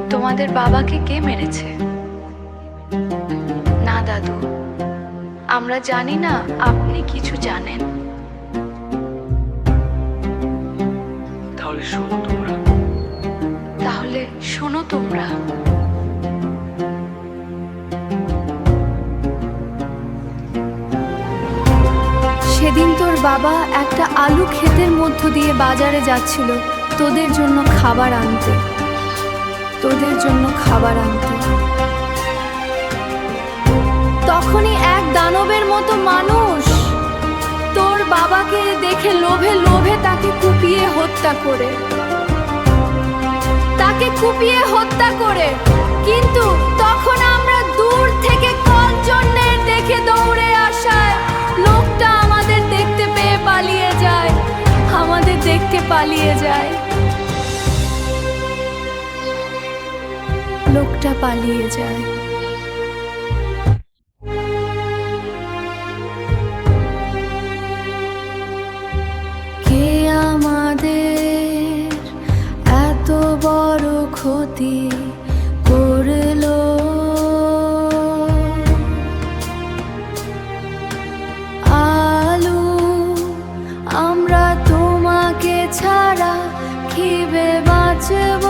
তোমাদের বাবাকে কে মেরেছে? না দাদু, আমরা জানি না আপনি কিছু জানেন। তাহলে শোনো তোমরা। তাহলে শোনো তোমরা। সেদিন তোর বাবা একটা আলু ক্ষেতের মধ্য দিয়ে বাজারে যাচ্ছিল তোদের জন্য খাবার আনতে। তখনই এক দানবের মতো মানুষ তোর বাবাকে দেখে লোভে লোভে তাকে কুপিয়ে হত্যা করে। কিন্তু তখন আমরা দূর থেকে কঞ্চনের দেখে দৌড়ে আসায় লোকটা আমাদের দেখতে পেয়ে পালিয়ে যায়। লোকটা পালিয়ে যায়। কে আমাদের এত বড় ক্ষতি করলো? আলু, আমরা তোমাকে ছাড়া কিভাবে বাঁচব?